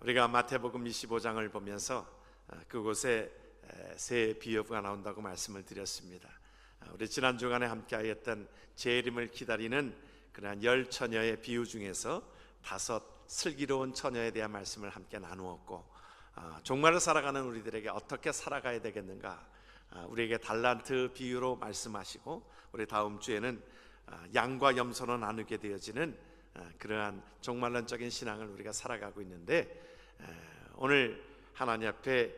우리가 마태복음 25장을 보면서 그곳에 새 비유가 나온다고 말씀을 드렸습니다. 우리 지난 주간에 함께하였던 재림을 기다리는 그러한 10처녀의 비유 중에서 5 슬기로운 처녀에 대한 말씀을 함께 나누었고, 종말을 살아가는 우리들에게 어떻게 살아가야 되겠는가, 우리에게 달란트 비유로 말씀하시고, 우리 다음 주에는 양과 염소로 나누게 되어지는 그러한 종말론적인 신앙을 우리가 살아가고 있는데, 오늘 하나님 앞에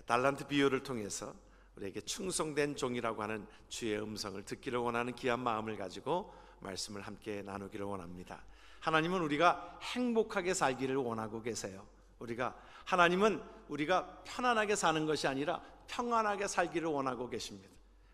달란트 비유를 통해서 우리에게 충성된 종이라고 하는 주의 음성을 듣기를 원하는 귀한 마음을 가지고 말씀을 함께 나누기를 원합니다. 하나님은 우리가 행복하게 살기를 원하고 계세요. 하나님은 우리가 편안하게 사는 것이 아니라 평안하게 살기를 원하고 계십니다.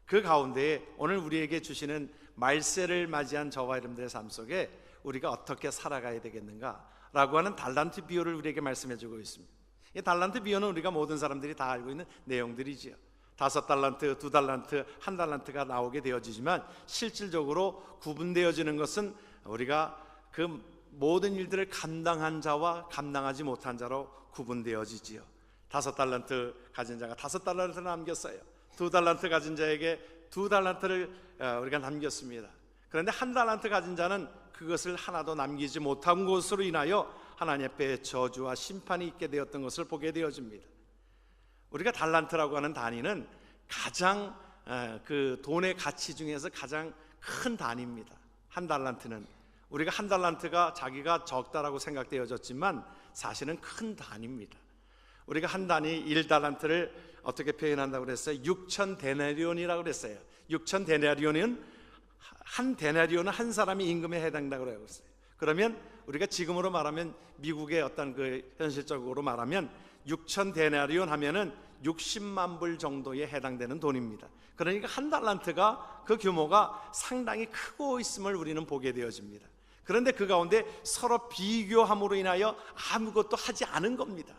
그 가운데에 오늘 우리에게 주시는 말세를 맞이한 저와 여러분들의 삶 속에 우리가 어떻게 살아가야 되겠는가 라고 하는 달란트 비유를 우리에게 말씀해 주고 있습니다. 이 달란트 비유는 우리가 모든 사람들이 다 알고 있는 내용들이지요. 5달란트, 2달란트, 1달란트가 나오게 되어지지만 실질적으로 구분되어지는 것은 우리가 그 모든 일들을 감당한 자와 감당하지 못한 자로 구분되어지지요. 5달란트 가진 자가 5달란트를 남겼어요. 2달란트 가진 자에게 2달란트를 우리가 남겼습니다. 그런데 1달란트 가진 자는 그것을 하나도 남기지 못한 것으로 인하여 하나님 앞에 저주와 심판이 있게 되었던 것을 보게 되어집니다. 우리가 달란트라고 하는 단위는 가장 그 돈의 가치 중에서 가장 큰 단위입니다. 1달란트는 우리가 1달란트가 자기가 적다라고 생각되어졌지만 사실은 큰 단위입니다. 우리가 한 단위 1달란트를 어떻게 표현한다고 그랬어요? 6천 데나리온이라고 그랬어요. 6천 데나리온은 한 데나리온은 한 사람의 임금에 해당한다고 그랬어요. 그러면 우리가 지금으로 말하면 미국의 어떤 그 현실적으로 말하면 6천 데나리온 하면은 60만 불 정도에 해당되는 돈입니다. 그러니까 1달란트가 그 규모가 상당히 크고 있음을 우리는 보게 되어집니다. 그런데 그 가운데 서로 비교함으로 인하여 아무것도 하지 않은 겁니다.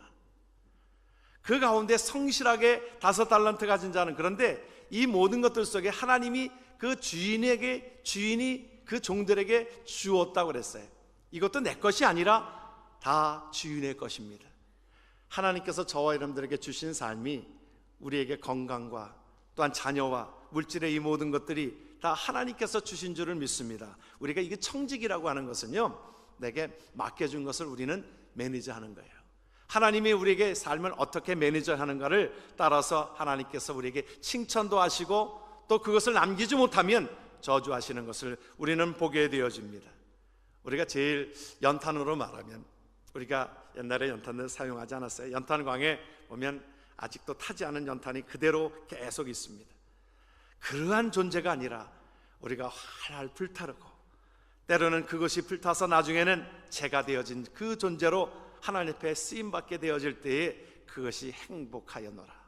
그 가운데 성실하게 5달란트 가진 자는, 그런데 이 모든 것들 속에 하나님이 그 주인이 그 종들에게 주었다고 그랬어요. 이것도 내 것이 아니라 다 주인의 것입니다. 하나님께서 저와 여러분들에게 주신 삶이 우리에게 건강과 또한 자녀와 물질의 이 모든 것들이 다 하나님께서 주신 줄을 믿습니다. 우리가 이게 청직이라고 하는 것은요, 내게 맡겨준 것을 우리는 매니저하는 거예요. 하나님이 우리에게 삶을 어떻게 매니저하는가를 따라서 하나님께서 우리에게 칭찬도 하시고 또 그것을 남기지 못하면 저주하시는 것을 우리는 보게 되어집니다. 우리가 제일 연탄으로 말하면, 우리가 옛날에 연탄을 사용하지 않았어요. 연탄광에 보면 아직도 타지 않은 연탄이 그대로 계속 있습니다. 그러한 존재가 아니라 우리가 활활 불타르고 때로는 그것이 불타서 나중에는 재가 되어진 그 존재로 하나님 앞에 쓰임받게 되어질 때에 그것이 행복하여노라.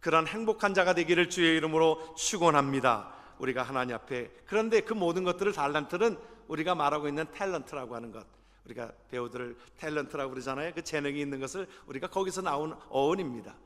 그런 행복한 자가 되기를 주의 이름으로 축원합니다. 우리가 하나님 앞에, 그런데 그 모든 것들을 달란트는 우리가 말하고 있는 탤런트라고 하는 것, 우리가 배우들을 탤런트라고 그러잖아요. 그 재능이 있는 것을 우리가 거기서 나온 어원입니다.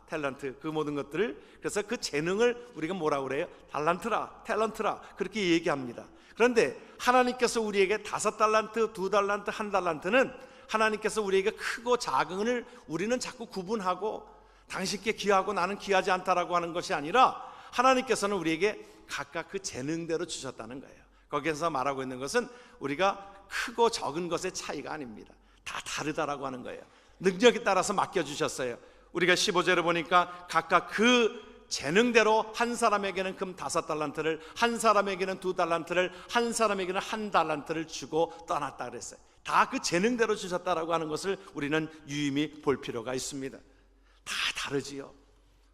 탤런트, 그 모든 것들을, 그래서 그 재능을 우리가 뭐라고 그래요? 달란트라, 탤런트라 그렇게 얘기합니다. 그런데 하나님께서 우리에게 5달란트, 2달란트, 1달란트는 하나님께서 우리에게 크고 작은을 우리는 자꾸 구분하고 당신께 귀하고 나는 귀하지 않다라고 하는 것이 아니라 하나님께서는 우리에게 각각 그 재능대로 주셨다는 거예요. 거기에서 말하고 있는 것은 우리가 크고 적은 것의 차이가 아닙니다. 다 다르다라고 하는 거예요. 능력에 따라서 맡겨주셨어요. 우리가 15절에 보니까 각각 그 재능대로 한 사람에게는 금 5달란트를, 한 사람에게는 2달란트를, 한 사람에게는 1달란트를 주고 떠났다 그랬어요. 다 그 재능대로 주셨다라고 하는 것을 우리는 유의미 볼 필요가 있습니다. 다 다르지요.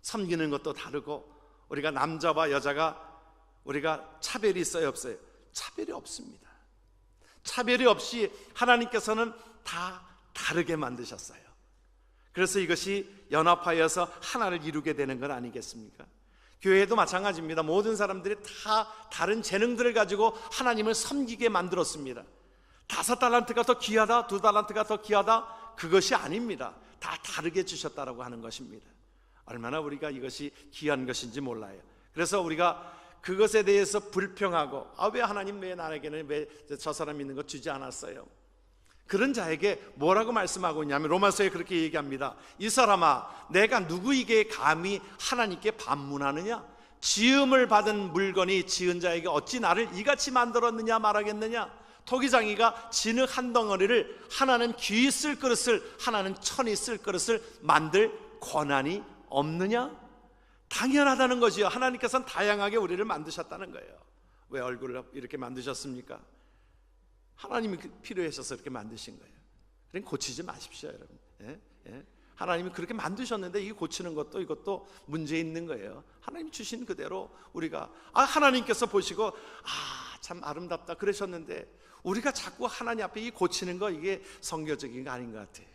섬기는 것도 다르고, 우리가 남자와 여자가 우리가 차별이 있어요, 없어요? 차별이 없습니다. 차별이 없이 하나님께서는 다 다르게 만드셨어요. 그래서 이것이 연합하여서 하나를 이루게 되는 건 아니겠습니까? 교회도 마찬가지입니다. 모든 사람들이 다 다른 재능들을 가지고 하나님을 섬기게 만들었습니다. 5달란트가 더 귀하다, 2달란트가 더 귀하다, 그것이 아닙니다. 다 다르게 주셨다라고 하는 것입니다. 얼마나 우리가 이것이 귀한 것인지 몰라요. 그래서 우리가 그것에 대해서 불평하고, 왜 하나님 왜 나에게는 왜 저 사람 있는 거 주지 않았어요? 그런 자에게 뭐라고 말씀하고 있냐면 로마서에 그렇게 얘기합니다. 이 사람아, 내가 누구에게 감히 하나님께 반문하느냐? 지음을 받은 물건이 지은 자에게 어찌 나를 이같이 만들었느냐 말하겠느냐? 토기장이가 진흙 한 덩어리를 하나는 귀 쓸 그릇을 하나는 천이 쓸 그릇을 만들 권한이 없느냐? 당연하다는 거지요. 하나님께서는 다양하게 우리를 만드셨다는 거예요. 왜 얼굴을 이렇게 만드셨습니까? 하나님이 필요하셔서 이렇게 만드신 거예요. 그러니까 고치지 마십시오, 여러분. 하나님이 그렇게 만드셨는데 이 고치는 것도 이것도 문제 있는 거예요. 하나님 주신 그대로 우리가 하나님께서 보시고 참 아름답다 그러셨는데 우리가 자꾸 하나님 앞에 이 고치는 거 이게 성교적인 거 아닌 것 같아요.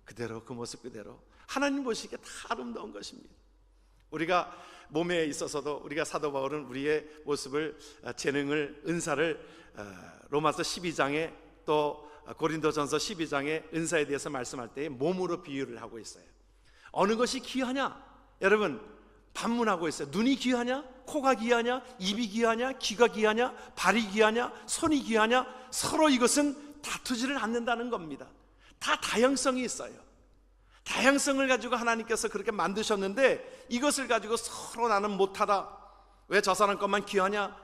그대로 그 모습 그대로 하나님 보시기에 다 아름다운 것입니다. 우리가 몸에 있어서도 우리가 사도 바울은 우리의 모습을 재능을 은사를 로마서 12장에 또 고린도전서 12장에 은사에 대해서 말씀할 때 몸으로 비유를 하고 있어요. 어느 것이 귀하냐? 여러분 반문하고 있어요. 눈이 귀하냐? 코가 귀하냐? 입이 귀하냐? 귀가 귀하냐? 발이 귀하냐? 손이 귀하냐? 서로 이것은 다투지를 않는다는 겁니다. 다 다양성이 있어요. 다양성을 가지고 하나님께서 그렇게 만드셨는데 이것을 가지고 서로 나는 못하다, 왜 저 사람 것만 귀하냐,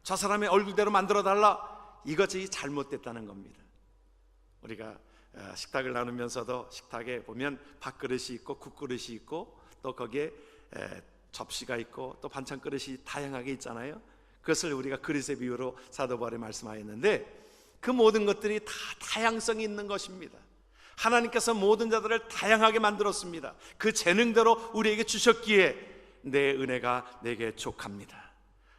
저 사람의 얼굴대로 만들어달라, 이것이 잘못됐다는 겁니다. 우리가 식탁을 나누면서도 식탁에 보면 밥그릇이 있고 국그릇이 있고 또 거기에 접시가 있고 또 반찬 그릇이 다양하게 있잖아요. 그것을 우리가 그릇의 비유로 사도 바울이 말씀하였는데 그 모든 것들이 다 다양성이 있는 것입니다. 하나님께서 모든 자들을 다양하게 만들었습니다. 그 재능대로 우리에게 주셨기에 내 은혜가 내게 족합니다.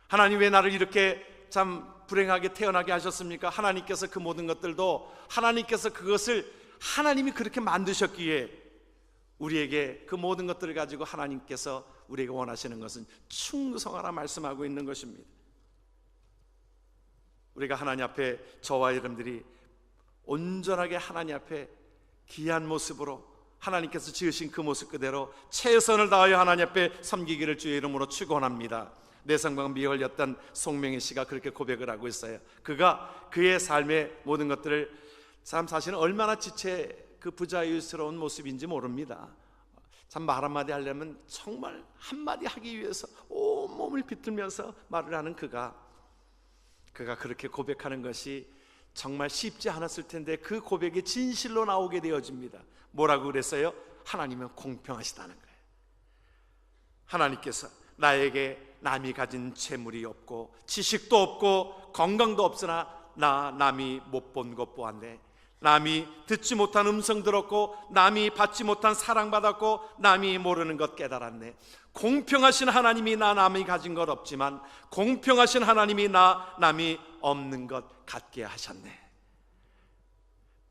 하나님 왜 나를 이렇게 참 불행하게 태어나게 하셨습니까? 하나님께서 그 모든 것들도 하나님께서 그것을 하나님이 그렇게 만드셨기에 우리에게 그 모든 것들을 가지고 하나님께서 우리에게 원하시는 것은 충성하라 말씀하고 있는 것입니다. 우리가 하나님 앞에 저와 여러분들이 온전하게 하나님 앞에 귀한 모습으로 하나님께서 지으신 그 모습 그대로 최선을 다하여 하나님 앞에 섬기기를 주의 이름으로 축원합니다. 내성과 미에 걸렸던 송명희 씨가 그렇게 고백을 하고 있어요. 그가 그의 삶의 모든 것들을 사실은 얼마나 지체 그 부자유스러운 모습인지 모릅니다. 참 말 한마디 하려면 정말 한마디 하기 위해서 온몸을 비틀면서 말을 하는 그가 그렇게 고백하는 것이 정말 쉽지 않았을 텐데 그 고백이 진실로 나오게 되어집니다. 뭐라고 그랬어요? 하나님은 공평하시다는 거예요. 하나님께서 나에게 남이 가진 재물이 없고 지식도 없고 건강도 없으나 남이 못 본 것 보았네. 남이 듣지 못한 음성 들었고 남이 받지 못한 사랑받았고 남이 모르는 것 깨달았네. 공평하신 하나님이 남이 가진 것 없지만 공평하신 하나님이 남이 없는 것 갖게 하셨네.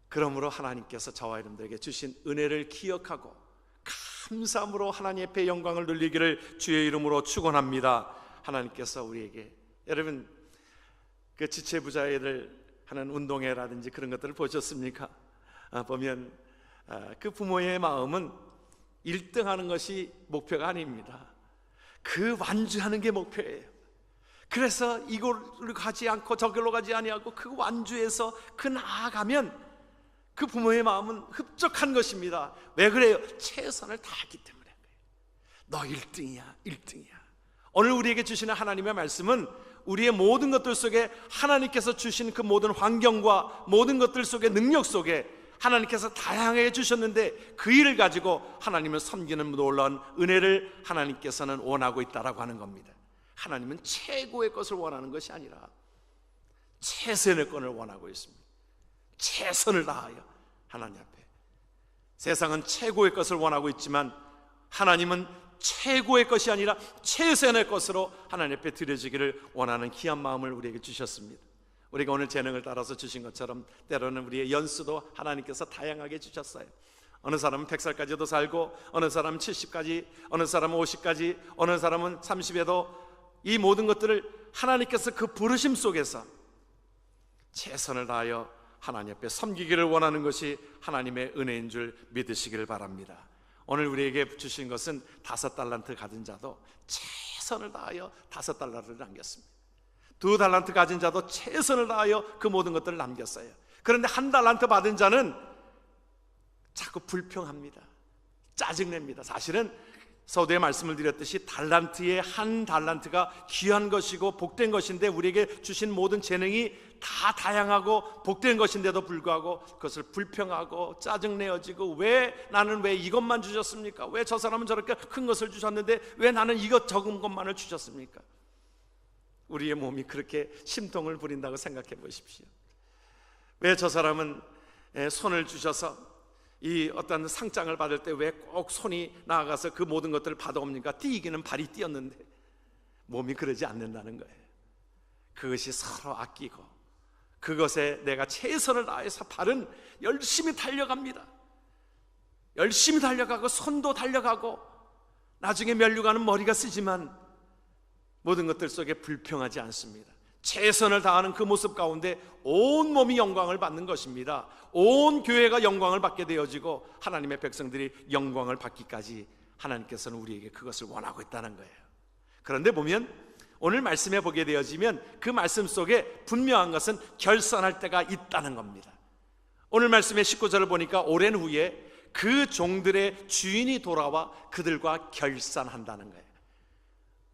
그러므로 하나님께서 저와 여러분들에게 주신 은혜를 기억하고 감사함으로 하나님 앞에 영광을 돌리기를 주의 이름으로 축원합니다. 하나님께서 우리에게, 여러분 그 지체부자애들 하는 운동회라든지 그런 것들을 보셨습니까? 보면 그 부모의 마음은 1등하는 것이 목표가 아닙니다. 그 완주하는 게 목표예요. 그래서 이걸로 가지 않고 저길로 가지 아니하고 그 완주에서 그 나아가면 그 부모의 마음은 흡족한 것입니다. 왜 그래요? 최선을 다했기 때문에. 너 1등이야 1등이야. 오늘 우리에게 주시는 하나님의 말씀은 우리의 모든 것들 속에 하나님께서 주신 그 모든 환경과 모든 것들 속에 능력 속에 하나님께서 다양하게 주셨는데 그 일을 가지고 하나님을 섬기는 놀라운 은혜를 하나님께서는 원하고 있다라고 하는 겁니다. 하나님은 최고의 것을 원하는 것이 아니라 최선의 것을 원하고 있습니다. 최선을 다하여 하나님 앞에. 세상은 최고의 것을 원하고 있지만 하나님은 최고의 것이 아니라 최선의 것으로 하나님 앞에 드려지기를 원하는 귀한 마음을 우리에게 주셨습니다. 우리가 오늘 재능을 따라서 주신 것처럼 때로는 우리의 연수도 하나님께서 다양하게 주셨어요. 어느 사람은 100살까지도 살고 어느 사람은 70까지, 어느 사람은 50까지, 어느 사람은 30에도 이 모든 것들을 하나님께서 그 부르심 속에서 최선을 다하여 하나님 앞에 섬기기를 원하는 것이 하나님의 은혜인 줄 믿으시기를 바랍니다. 오늘 우리에게 주신 것은 5달란트 가진 자도 최선을 다하여 5달러를 남겼습니다. 2달란트 가진 자도 최선을 다하여 그 모든 것들을 남겼어요. 그런데 1달란트 받은 자는 자꾸 불평합니다. 짜증냅니다. 사실은 서두에 말씀을 드렸듯이 달란트의 1달란트가 귀한 것이고 복된 것인데, 우리에게 주신 모든 재능이 다 다양하고 복된 것인데도 불구하고 그것을 불평하고 짜증내어지고, 나는 왜 이것만 주셨습니까? 왜 저 사람은 저렇게 큰 것을 주셨는데 왜 나는 이것 적은 것만을 주셨습니까? 우리의 몸이 그렇게 심통을 부린다고 생각해 보십시오. 왜 저 사람은 손을 주셔서 이 어떤 상장을 받을 때 왜 꼭 손이 나아가서 그 모든 것들을 받아옵니까? 뛰기는 발이 뛰었는데. 몸이 그러지 않는다는 거예요. 그것이 서로 아끼고, 그것에 내가 최선을 다해서 발은 열심히 달려갑니다. 열심히 달려가고 손도 달려가고, 나중에 면류관은 머리가 쓰지만 모든 것들 속에 불평하지 않습니다. 최선을 다하는 그 모습 가운데 온 몸이 영광을 받는 것입니다. 온 교회가 영광을 받게 되어지고 하나님의 백성들이 영광을 받기까지 하나님께서는 우리에게 그것을 원하고 있다는 거예요. 그런데 보면 오늘 말씀에 보게 되어지면 그 말씀 속에 분명한 것은 결산할 때가 있다는 겁니다. 오늘 말씀의 19절을 보니까 오랜 후에 그 종들의 주인이 돌아와 그들과 결산한다는 거예요.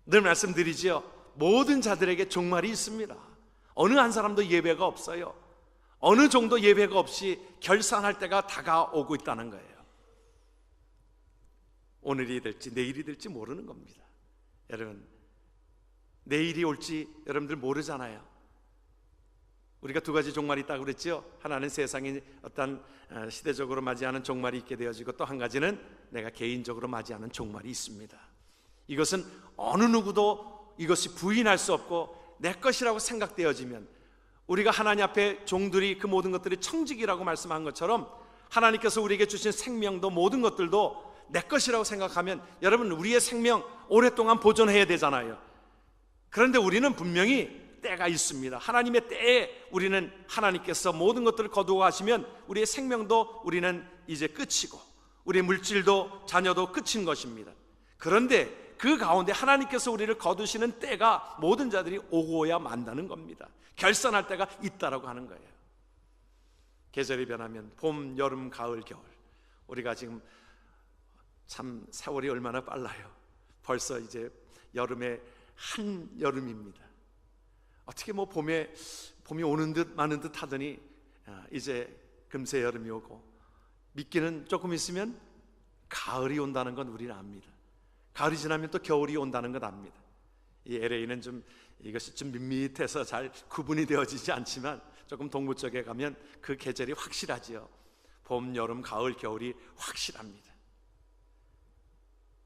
늘 말씀드리지요, 모든 자들에게 종말이 있습니다. 어느 한 사람도 예외가 없어요. 어느 정도 예외가 없이 결산할 때가 다가오고 있다는 거예요. 오늘이 될지 내일이 될지 모르는 겁니다. 여러분, 내일이 올지 여러분들 모르잖아요. 우리가 2가지 종말이 있다고 그랬죠. 하나는 세상이 어떤 시대적으로 맞이하는 종말이 있게 되어지고, 또 한 가지는 내가 개인적으로 맞이하는 종말이 있습니다. 이것은 어느 누구도 이것이 부인할 수 없고 내 것이라고 생각되어지면, 우리가 하나님 앞에 종들이 그 모든 것들이 청직이라고 말씀한 것처럼 하나님께서 우리에게 주신 생명도 모든 것들도 내 것이라고 생각하면, 여러분, 우리의 생명 오랫동안 보존해야 되잖아요. 그런데 우리는 분명히 때가 있습니다. 하나님의 때에 우리는 하나님께서 모든 것들을 거두어 가시면 우리의 생명도 우리는 이제 끝이고, 우리의 물질도 자녀도 끝인 것입니다. 그런데 그 가운데 하나님께서 우리를 거두시는 때가 모든 자들이 오고야 만다는 겁니다. 결산할 때가 있다라고 하는 거예요. 계절이 변하면 봄, 여름, 가을, 겨울, 우리가 지금 참 세월이 얼마나 빨라요. 벌써 이제 여름의 한여름입니다. 어떻게 봄이 오는 듯 마는 듯 하더니 이제 금세 여름이 오고, 믿기는 조금 있으면 가을이 온다는 건 우리는 압니다. 가을이 지나면 또 겨울이 온다는 건 압니다. 이 LA는 이것이 좀 밋밋해서 잘 구분이 되어지지 않지만, 조금 동부 쪽에 가면 그 계절이 확실하지요. 봄, 여름, 가을, 겨울이 확실합니다.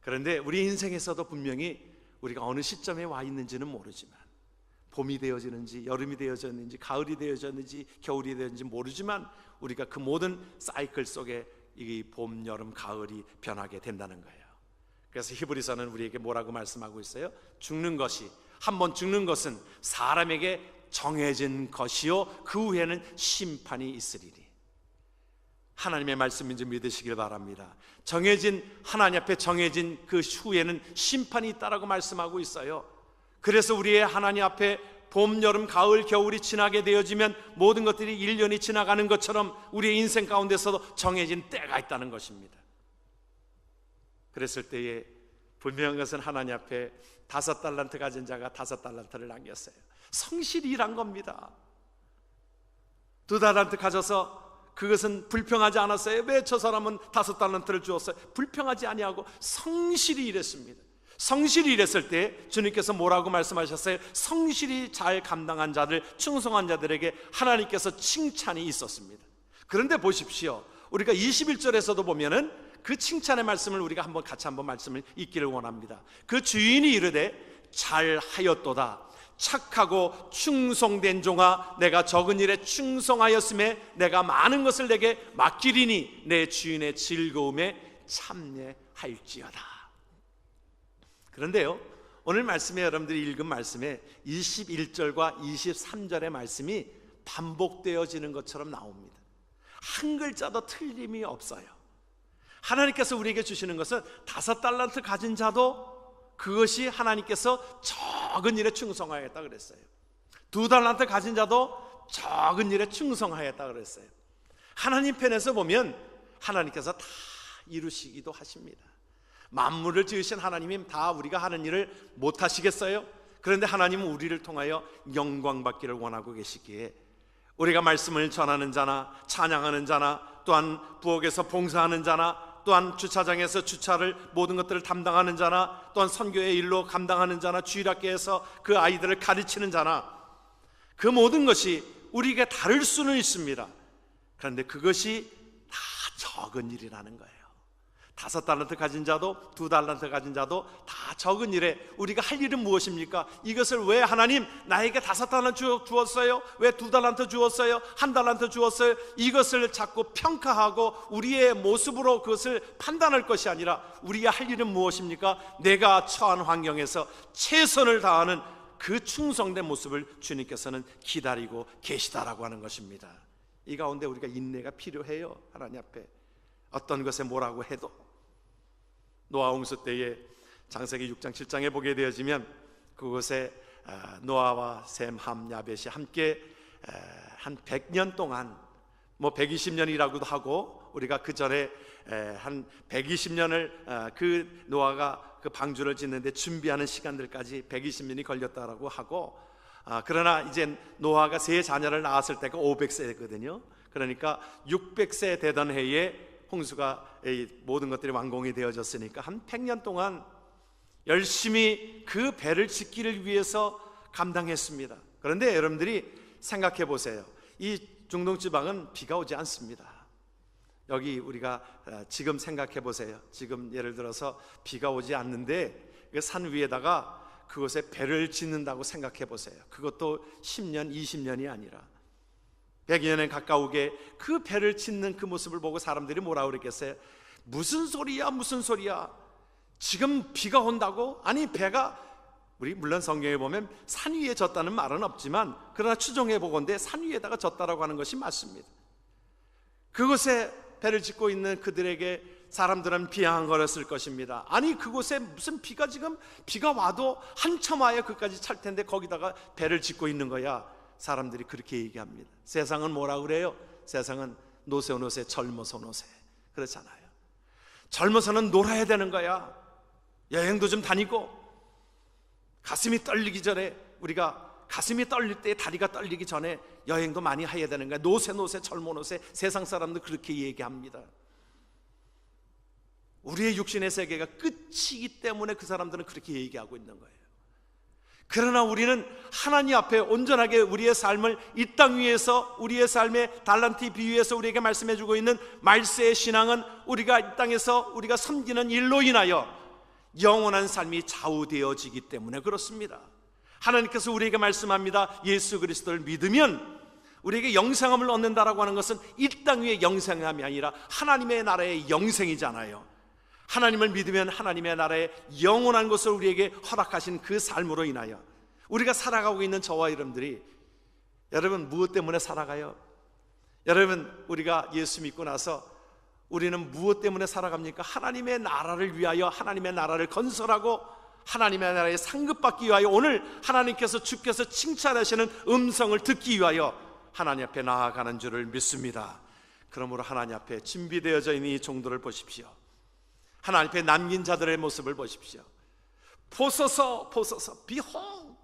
그런데 우리 인생에서도 분명히 우리가 어느 시점에 와 있는지는 모르지만, 봄이 되어지는지 여름이 되어졌는지 가을이 되어졌는지 겨울이 되어졌는지 모르지만, 우리가 그 모든 사이클 속에 이 봄, 여름, 가을이 변하게 된다는 거예요. 그래서 히브리서는 우리에게 뭐라고 말씀하고 있어요? 한번 죽는 것은 사람에게 정해진 것이요 그 후에는 심판이 있으리니. 하나님의 말씀인지 믿으시길 바랍니다. 하나님 앞에 정해진 그 후에는 심판이 있다라고 말씀하고 있어요. 그래서 우리의 하나님 앞에 봄, 여름, 가을, 겨울이 지나게 되어지면 모든 것들이 1년이 지나가는 것처럼 우리의 인생 가운데서도 정해진 때가 있다는 것입니다. 그랬을 때에 분명한 것은 하나님 앞에 5달란트 가진 자가 5달란트를 남겼어요. 성실히 일한 겁니다. 2달란트 가져서 그것은 불평하지 않았어요. 왜 저 사람은 5달란트를 주었어요? 불평하지 아니하고 성실히 일했습니다. 성실히 일했을 때 주님께서 뭐라고 말씀하셨어요? 성실히 잘 감당한 자들, 충성한 자들에게 하나님께서 칭찬이 있었습니다. 그런데 보십시오, 우리가 21절에서도 보면은 그 칭찬의 말씀을 우리가 같이 한번 말씀을 읽기를 원합니다. 그 주인이 이르되 잘하였도다. 착하고 충성된 종아, 내가 적은 일에 충성하였음에 내가 많은 것을 내게 맡기리니 내 주인의 즐거움에 참여할지어다. 그런데요, 오늘 말씀에 여러분들이 읽은 말씀에 21절과 23절의 말씀이 반복되어지는 것처럼 나옵니다. 한 글자도 틀림이 없어요. 하나님께서 우리에게 주시는 것은 5달란트 가진 자도 그것이 하나님께서 적은 일에 충성하였다 그랬어요. 2달란트 가진 자도 적은 일에 충성하였다 그랬어요. 하나님 편에서 보면 하나님께서 다 이루시기도 하십니다. 만물을 지으신 하나님이 다 우리가 하는 일을 못 하시겠어요? 그런데 하나님은 우리를 통하여 영광 받기를 원하고 계시기에 우리가 말씀을 전하는 자나 찬양하는 자나 또한 부엌에서 봉사하는 자나 또한 주차장에서 주차를 모든 것들을 담당하는 자나 또한 선교의 일로 감당하는 자나 주일학교에서 그 아이들을 가르치는 자나 그 모든 것이 우리에게 다를 수는 있습니다. 그런데 그것이 다 적은 일이라는 거예요. 5달란트 가진 자도 2달란트 가진 자도 다 적은 일에 우리가 할 일은 무엇입니까? 이것을 왜 하나님 나에게 5달란트 주었어요? 왜 2달란트 주었어요? 1달란트 주었어요? 이것을 자꾸 평가하고 우리의 모습으로 그것을 판단할 것이 아니라 우리가 할 일은 무엇입니까? 내가 처한 환경에서 최선을 다하는 그 충성된 모습을 주님께서는 기다리고 계시다라고 하는 것입니다. 이 가운데 우리가 인내가 필요해요. 하나님 앞에 어떤 것에 뭐라고 해도. 노아 홍수 때에 창세기 6장 7장에 보게 되어지면 그곳에 노아와 셈, 함, 야벳이 함께 한 100년 동안 120년이라고도 하고 우리가 그 전에 한 120년을 그 노아가 그 방주를 짓는데 준비하는 시간들까지 120년이 걸렸다라고 하고 그러나 이제 노아가 세 자녀를 낳았을 때가 500세거든요. 그러니까 600세 되던 해에 홍수가 모든 것들이 완공이 되어졌으니까 한 100년 동안 열심히 그 배를 짓기를 위해서 감당했습니다. 그런데 여러분들이 생각해 보세요. 이 중동지방은 비가 오지 않습니다. 여기 우리가 지금 생각해 보세요. 지금 예를 들어서 비가 오지 않는데 그 산 위에다가 그곳에 배를 짓는다고 생각해 보세요. 그것도 10년, 20년이 아니라 100년에 가까우게 그 배를 짓는 그 모습을 보고 사람들이 뭐라 그랬겠어요? 무슨 소리야 무슨 소리야, 지금 비가 온다고? 아니 배가, 우리 물론 성경에 보면 산 위에 졌다는 말은 없지만 그러나 추정해 보건대 산 위에다가 졌다라고 하는 것이 맞습니다. 그곳에 배를 짓고 있는 그들에게 사람들은 비아냥거렸을 것입니다. 아니 그곳에 무슨 비가, 지금 비가 와도 한참 와야 그까지 찰 텐데 거기다가 배를 짓고 있는 거야. 사람들이 그렇게 얘기합니다. 세상은 뭐라 그래요? 세상은 노세 젊어서 노세 그렇잖아요. 젊어서는 놀아야 되는 거야. 여행도 좀 다니고 가슴이 떨리기 전에, 우리가 가슴이 떨릴 때 다리가 떨리기 전에 여행도 많이 해야 되는 거야. 노세 젊어 노세. 세상 사람들 그렇게 얘기합니다. 우리의 육신의 세계가 끝이기 때문에 그 사람들은 그렇게 얘기하고 있는 거예요. 그러나 우리는 하나님 앞에 온전하게 우리의 삶을 이 땅 위에서 우리의 삶의 달란트 비유에서 우리에게 말씀해 주고 있는 말세의 신앙은 우리가 이 땅에서 우리가 섬기는 일로 인하여 영원한 삶이 좌우되어지기 때문에 그렇습니다. 하나님께서 우리에게 말씀합니다. 예수 그리스도를 믿으면 우리에게 영생함을 얻는다라고 하는 것은 이 땅 위의 영생함이 아니라 하나님의 나라의 영생이잖아요. 하나님을 믿으면 하나님의 나라의 영원한 것을 우리에게 허락하신 그 삶으로 인하여 우리가 살아가고 있는 저와 여러분들이, 여러분 무엇 때문에 살아가요? 여러분 우리가 예수 믿고 나서 우리는 무엇 때문에 살아갑니까? 하나님의 나라를 위하여, 하나님의 나라를 건설하고 하나님의 나라에 상급받기 위하여, 오늘 하나님께서 주께서 칭찬하시는 음성을 듣기 위하여 하나님 앞에 나아가는 줄을 믿습니다. 그러므로 하나님 앞에 준비되어져 있는 이 종도를 보십시오. 하나님 앞에 남긴 자들의 모습을 보십시오. 보소서 비hold,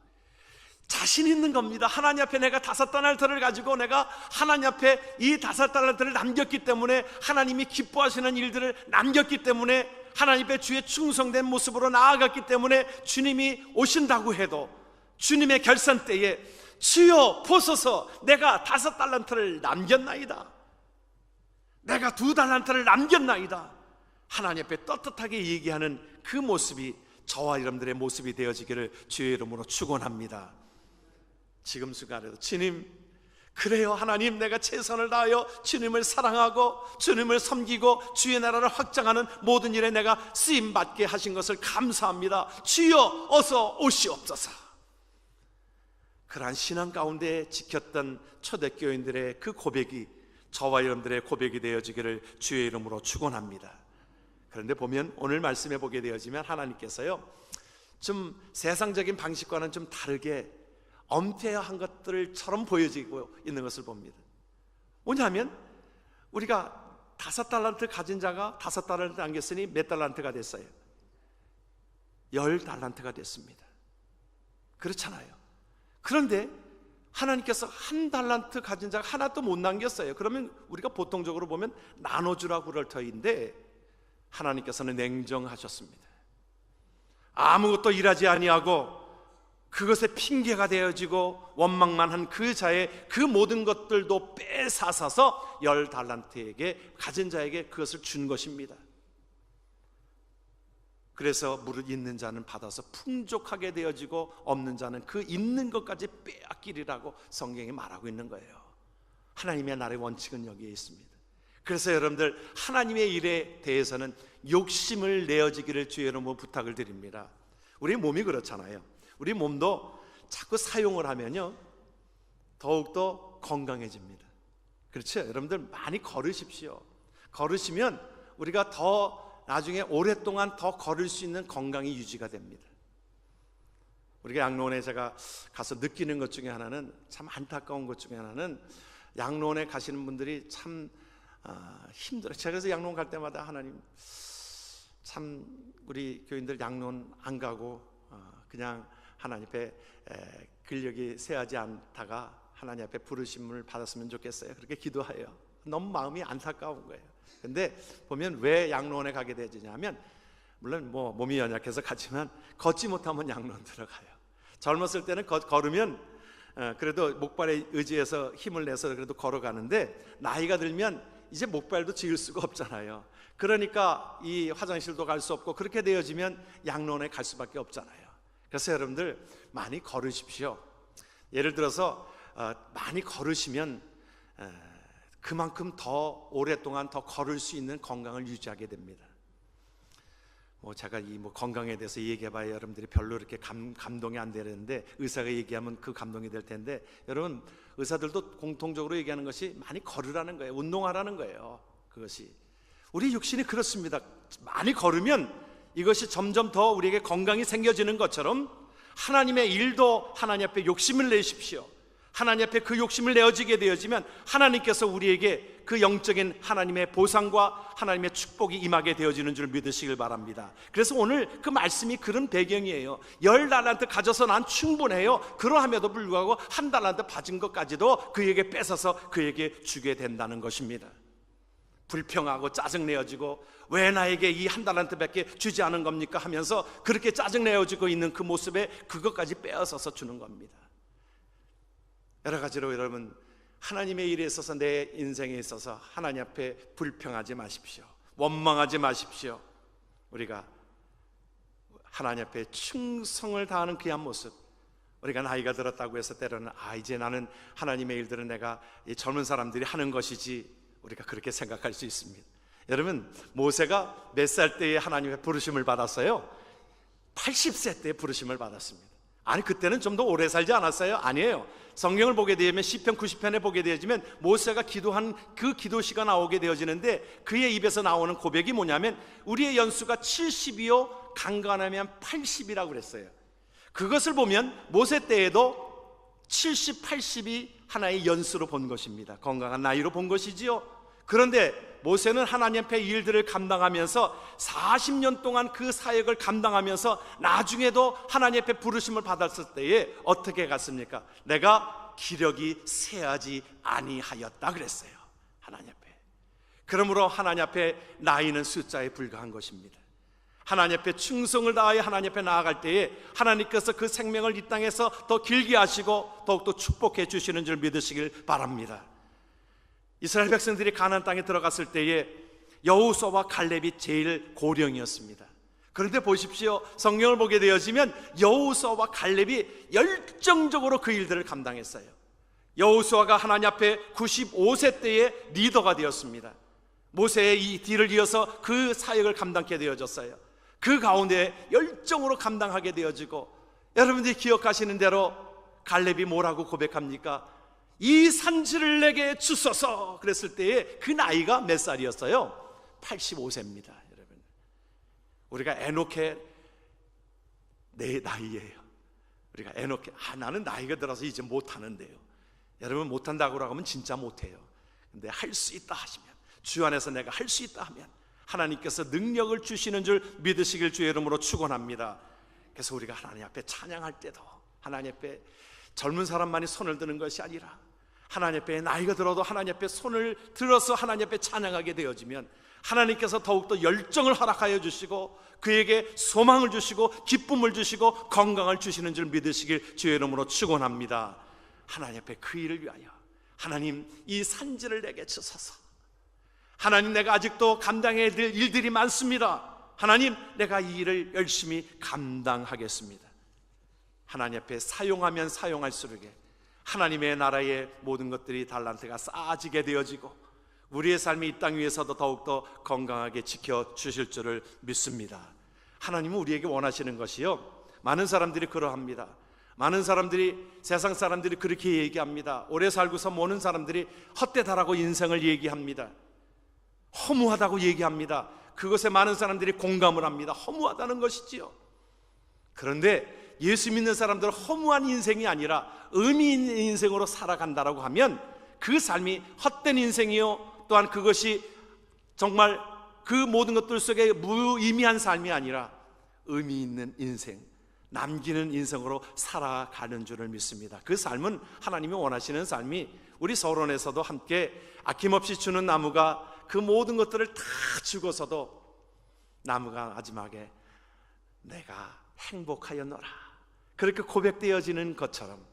자신 있는 겁니다. 하나님 앞에 내가 5달란트를 가지고 내가 하나님 앞에 이 5달란트를 남겼기 때문에, 하나님이 기뻐하시는 일들을 남겼기 때문에, 하나님 앞에 주의 충성된 모습으로 나아갔기 때문에 주님이 오신다고 해도 주님의 결산 때에 주여 보소서 내가 5달란트를 남겼나이다, 내가 2달란트를 남겼나이다, 하나님 앞에 떳떳하게 얘기하는 그 모습이 저와 여러분들의 모습이 되어지기를 주의 이름으로 축원합니다. 지금 순간에도 주님, 그래요 하나님, 내가 최선을 다하여 주님을 사랑하고 주님을 섬기고 주의 나라를 확장하는 모든 일에 내가 쓰임받게 하신 것을 감사합니다. 주여 어서 오시옵소서. 그러한 신앙 가운데 지켰던 초대교인들의 그 고백이 저와 여러분들의 고백이 되어지기를 주의 이름으로 축원합니다. 그런데 보면 오늘 말씀에 보게 되어지면 하나님께서요 좀 세상적인 방식과는 좀 다르게 엄폐한 것들처럼 보여지고 있는 것을 봅니다. 뭐냐면 우리가 5달란트 가진 자가 5달란트 남겼으니 몇 달란트가 됐어요? 10달란트가 됐습니다. 그렇잖아요. 그런데 하나님께서 1달란트 가진 자가 하나도 못 남겼어요. 그러면 우리가 보통적으로 보면 나눠주라고 그럴 터인데 하나님께서는 냉정하셨습니다. 아무것도 일하지 아니하고 그것에 핑계가 되어지고 원망만 한 그 자의 그 모든 것들도 빼앗아서 10달란트에게 가진 자에게 그것을 준 것입니다. 그래서 무릇 있는 자는 받아서 풍족하게 되어지고 없는 자는 그 있는 것까지 빼앗기리라고 성경이 말하고 있는 거예요. 하나님의 나라의 원칙은 여기에 있습니다. 그래서 여러분들 하나님의 일에 대해서는 욕심을 내어지기를 주의 이름으로 부탁을 드립니다. 우리 몸이 그렇잖아요. 우리 몸도 자꾸 사용을 하면요 더욱더 건강해집니다. 그렇죠? 여러분들 많이 걸으십시오. 걸으시면 우리가 더 나중에 오랫동안 더 걸을 수 있는 건강이 유지가 됩니다. 우리가 양로원에 제가 가서 느끼는 것 중에 하나는, 참 안타까운 것 중에 하나는, 양로원에 가시는 분들이 참 힘들어요. 제가 그래서 양로원 갈 때마다 하나님, 참 우리 교인들 양로원 안 가고 그냥 하나님 앞에 근력이 세하지 않다가 하나님 앞에 부르심을 받았으면 좋겠어요. 그렇게 기도해요. 너무 마음이 안타까운 거예요. 근데 보면 왜 양로원에 가게 되냐면, 물론 뭐 몸이 연약해서 가지만 걷지 못하면 양로원 들어가요. 젊었을 때는 걸으면 그래도 목발에 의지해서 힘을 내서 그래도 걸어가는데, 나이가 들면 이제 목발도 지을 수가 없잖아요. 그러니까 이 화장실도 갈 수 없고 그렇게 되어지면 양로원에 갈 수밖에 없잖아요. 그래서 여러분들 많이 걸으십시오. 예를 들어서 많이 걸으시면 그만큼 더 오랫동안 더 걸을 수 있는 건강을 유지하게 됩니다. 제가 이 건강에 대해서 얘기해봐야 여러분들이 별로 이렇게 감동이 안 되는데, 의사가 얘기하면 그 감동이 될 텐데, 여러분 의사들도 공통적으로 얘기하는 것이 많이 걸으라는 거예요. 운동하라는 거예요. 그것이 우리 육신이 그렇습니다. 많이 걸으면 이것이 점점 더 우리에게 건강이 생겨지는 것처럼 하나님의 일도 하나님 앞에 욕심을 내십시오. 하나님 앞에 그 욕심을 내어지게 되어지면 하나님께서 우리에게 그 영적인 하나님의 보상과 하나님의 축복이 임하게 되어지는 줄 믿으시길 바랍니다. 그래서 오늘 그 말씀이 그런 배경이에요. 10달란트 가져서 난 충분해요. 그러함에도 불구하고 1달란트 받은 것까지도 그에게 뺏어서 그에게 주게 된다는 것입니다. 불평하고 짜증내어지고 왜 나에게 이 1달란트밖에 주지 않은 겁니까 하면서 그렇게 짜증내어지고 있는 그 모습에 그것까지 빼앗아서 주는 겁니다. 여러 가지로 여러분, 하나님의 일에 있어서, 내 인생에 있어서 하나님 앞에 불평하지 마십시오. 원망하지 마십시오. 우리가 하나님 앞에 충성을 다하는 귀한 모습, 우리가 나이가 들었다고 해서 때로는 이제 나는 하나님의 일들은 내가 이 젊은 사람들이 하는 것이지, 우리가 그렇게 생각할 수 있습니다. 여러분, 모세가 몇 살 때에 하나님의 부르심을 받았어요? 80세 때에 부르심을 받았습니다. 아니, 그때는 좀 더 오래 살지 않았어요? 아니에요. 성경을 보게 되면 시편 90편에 보게 되어지면 모세가 기도한 그 기도시가 나오게 되어지는데, 그의 입에서 나오는 고백이 뭐냐면 우리의 연수가 70이요 강건하면 80이라고 그랬어요. 그것을 보면 모세 때에도 70, 80이 하나의 연수로 본 것입니다. 건강한 나이로 본 것이지요. 그런데 모세는 하나님 앞에 일들을 감당하면서 40년 동안 그 사역을 감당하면서 나중에도 하나님 앞에 부르심을 받았을 때에 어떻게 갔습니까? 내가 기력이 쇠하지 아니하였다 그랬어요. 하나님 앞에. 그러므로 하나님 앞에 나이는 숫자에 불과한 것입니다. 하나님 앞에 충성을 다하여 하나님 앞에 나아갈 때에 하나님께서 그 생명을 이 땅에서 더 길게 하시고 더욱더 축복해 주시는 줄 믿으시길 바랍니다. 이스라엘 백성들이 가나안 땅에 들어갔을 때에 여호수아와 갈렙이 제일 고령이었습니다. 그런데 보십시오, 성경을 보게 되어지면 여호수아와 갈렙이 열정적으로 그 일들을 감당했어요. 여호수아가 하나님 앞에 95세 때에 리더가 되었습니다. 모세의 이 뒤를 이어서 그 사역을 감당하게 되어졌어요. 그 가운데 열정으로 감당하게 되어지고, 여러분들이 기억하시는 대로 갈렙이 뭐라고 고백합니까? 이 산지를 내게 주소서 그랬을 때에 그 나이가 몇 살이었어요? 85세입니다. 여러분, 우리가 에녹의 내 나이예요. 우리가 애놓게 나는 나이가 들어서 이제 못하는데요. 여러분, 못한다고 하면 진짜 못해요. 근데 할 수 있다 하시면, 주 안에서 내가 할 수 있다 하면 하나님께서 능력을 주시는 줄 믿으시길 주의 이름으로 축원합니다. 그래서 우리가 하나님 앞에 찬양할 때도 하나님 앞에 젊은 사람만이 손을 드는 것이 아니라 하나님 앞에 나이가 들어도 하나님 앞에 손을 들어서 하나님 앞에 찬양하게 되어지면 하나님께서 더욱더 열정을 허락하여 주시고 그에게 소망을 주시고 기쁨을 주시고 건강을 주시는 줄 믿으시길 주의 이름으로 축원합니다. 하나님 앞에 그 일을 위하여 하나님, 이 산지를 내게 주소서. 하나님, 내가 아직도 감당해야 될 일들이 많습니다. 하나님, 내가 이 일을 열심히 감당하겠습니다. 하나님 앞에 사용하면 사용할수록에 하나님의 나라의 모든 것들이 달란트가 쌓아지게 되어지고 우리의 삶이 이 땅 위에서도 더욱더 건강하게 지켜주실 줄을 믿습니다. 하나님은 우리에게 원하시는 것이요, 많은 사람들이 그러합니다. 많은 사람들이, 세상 사람들이 그렇게 얘기합니다. 오래 살고서 모는 사람들이 헛되다라고 인생을 얘기합니다. 허무하다고 얘기합니다. 그것에 많은 사람들이 공감을 합니다. 허무하다는 것이지요. 그런데 예수 믿는 사람들은 허무한 인생이 아니라 의미 있는 인생으로 살아간다라고 하면 그 삶이 헛된 인생이요, 또한 그것이 정말 그 모든 것들 속에 무의미한 삶이 아니라 의미 있는 인생, 남기는 인생으로 살아가는 줄을 믿습니다. 그 삶은 하나님이 원하시는 삶이, 우리 서론에서도 함께 아낌없이 주는 나무가 그 모든 것들을 다 주고서도 나무가 마지막에 내가 행복하였노라 그렇게 고백되어지는 것처럼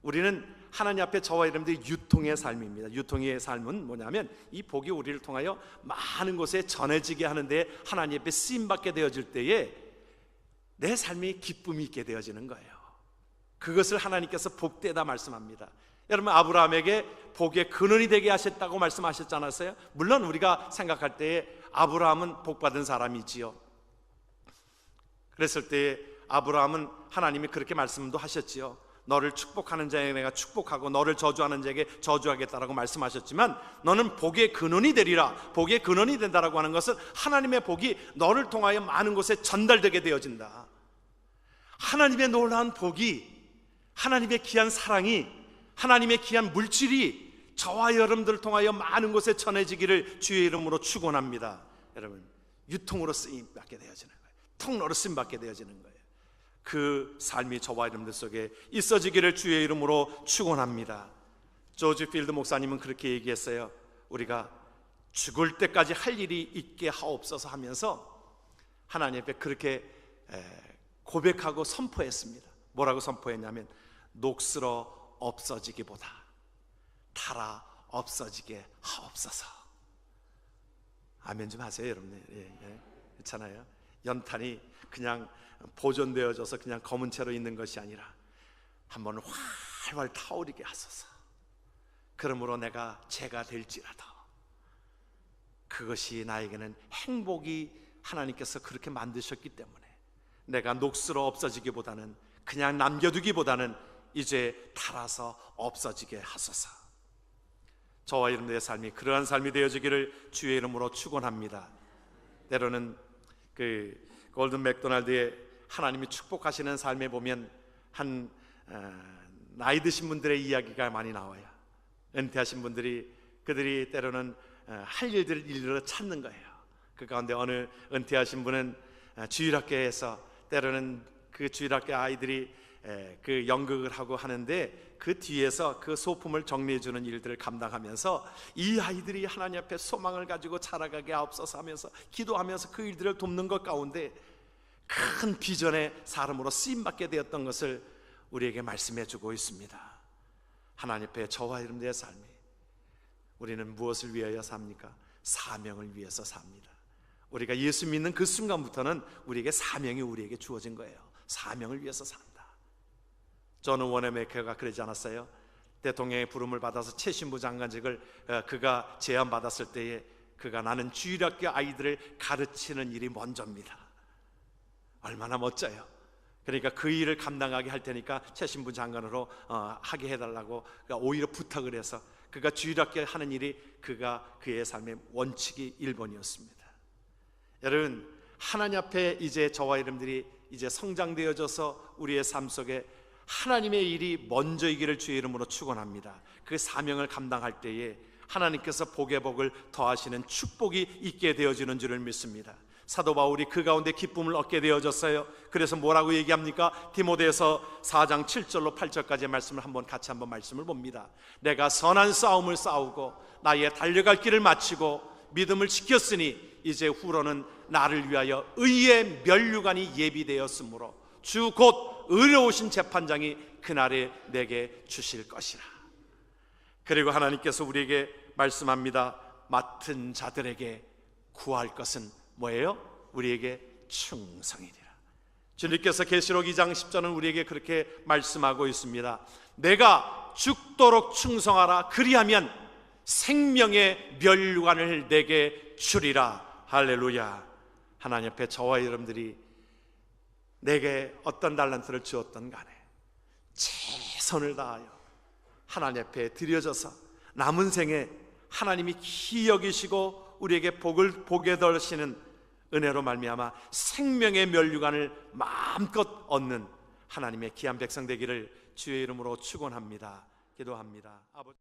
우리는 하나님 앞에 저와 여러분들이 유통의 삶입니다. 유통의 삶은 뭐냐면 이 복이 우리를 통하여 많은 곳에 전해지게 하는데 하나님 앞에 쓰임받게 되어질 때에 내 삶이 기쁨이 있게 되어지는 거예요. 그것을 하나님께서 복되다 말씀합니다. 여러분, 아브라함에게 복의 근원이 되게 하셨다고 말씀하셨지 않았어요? 물론 우리가 생각할 때에 아브라함은 복받은 사람이지요. 그랬을 때에 아브라함은 하나님이 그렇게 말씀도 하셨지요. 너를 축복하는 자에게 내가 축복하고 너를 저주하는 자에게 저주하겠다라고 말씀하셨지만 너는 복의 근원이 되리라. 복의 근원이 된다라고 하는 것은 하나님의 복이 너를 통하여 많은 곳에 전달되게 되어진다. 하나님의 놀라운 복이, 하나님의 귀한 사랑이, 하나님의 귀한 물질이 저와 여러분들을 통하여 많은 곳에 전해지기를 주의 이름으로 축원합니다. 여러분, 유통으로 쓰임받게 되어지는 거예요. 통로로 쓰임받게 되어지는 거예요. 그 삶이 저와 여러분들 속에 있어지기를 주의 이름으로 축원합니다. 조지 필드 목사님은 그렇게 얘기했어요. 우리가 죽을 때까지 할 일이 있게 하옵소서 하면서 하나님 앞에 그렇게 고백하고 선포했습니다. 뭐라고 선포했냐면 녹슬어 없어지기보다 타라 없어지게 하옵소서. 아멘 좀 하세요, 여러분. 그렇잖아요. 연탄이 그냥 보존되어져서 그냥 검은 채로 있는 것이 아니라 한번 활활 타오르게 하소서. 그러므로 내가 죄가 될지라도 그것이 나에게는 행복이 하나님께서 그렇게 만드셨기 때문에 내가 녹슬어 없어지기보다는, 그냥 남겨두기보다는 이제 타라서 없어지게 하소서. 저와 여러분들의 삶이 그러한 삶이 되어지기를 주의 이름으로 축원합니다. 때로는 그 골든 맥도날드의 하나님이 축복하시는 삶에 보면 나이 드신 분들의 이야기가 많이 나와요. 은퇴하신 분들이, 그들이 때로는 할 일들을 일으러 찾는 거예요. 그 가운데 어느 은퇴하신 분은 주일학교에서 때로는 그 주일학교 아이들이 그 연극을 하고 하는데 그 뒤에서 그 소품을 정리해 주는 일들을 감당하면서 이 아이들이 하나님 앞에 소망을 가지고 자라가게 하옵소서 하면서 기도하면서 그 일들을 돕는 것 가운데 큰 비전의 사람으로 쓰임받게 되었던 것을 우리에게 말씀해 주고 있습니다. 하나님 앞에 저와 여러분들의 삶이, 우리는 무엇을 위하여 삽니까? 사명을 위해서 삽니다. 우리가 예수 믿는 그 순간부터는 우리에게 사명이 우리에게 주어진 거예요. 사명을 위해서 산다. 존 워너메커가 그러지 않았어요? 대통령의 부름을 받아서 최신부 장관직을 그가 제안받았을 때에 그가 나는 주일학교 아이들을 가르치는 일이 먼저입니다. 얼마나 멋져요. 그러니까 그 일을 감당하게 할 테니까 최신부 장관으로 하게 해달라고 오히려 부탁을 해서 그가 주일학교 하는 일이 그의 삶의 원칙이 1번이었습니다. 여러분, 하나님 앞에 이제 저와 여러분들이 이제 성장되어져서 우리의 삶 속에 하나님의 일이 먼저이기를 주의 이름으로 축원합니다. 그 사명을 감당할 때에 하나님께서 복의 복을 더하시는 축복이 있게 되어지는 줄을 믿습니다. 사도 바울이 그 가운데 기쁨을 얻게 되어졌어요. 그래서 뭐라고 얘기합니까? 디모데서 4장 7절로 8절까지의 말씀을 같이 한번 말씀을 봅니다. 내가 선한 싸움을 싸우고 나의 달려갈 길을 마치고 믿음을 지켰으니 이제 후로는 나를 위하여 의의 면류관이 예비되었으므로 주 곧 의로우신 재판장이 그날에 내게 주실 것이라. 그리고 하나님께서 우리에게 말씀합니다. 맡은 자들에게 구할 것은 뭐예요? 우리에게 충성이니라. 주님께서 계시록 2장 10절은 우리에게 그렇게 말씀하고 있습니다. 내가 죽도록 충성하라. 그리하면 생명의 면류관을 내게 주리라. 할렐루야. 하나님 앞에 저와 여러분들이 내게 어떤 달란트를 주었던 간에 최선을 다하여 하나님 앞에 드려져서 남은 생에 하나님이 기이 여기시고 우리에게 복을 보게 되시는 은혜로 말미암아 생명의 면류관을 마음껏 얻는 하나님의 귀한 백성 되기를 주의 이름으로 축원합니다. 기도합니다. 아버지.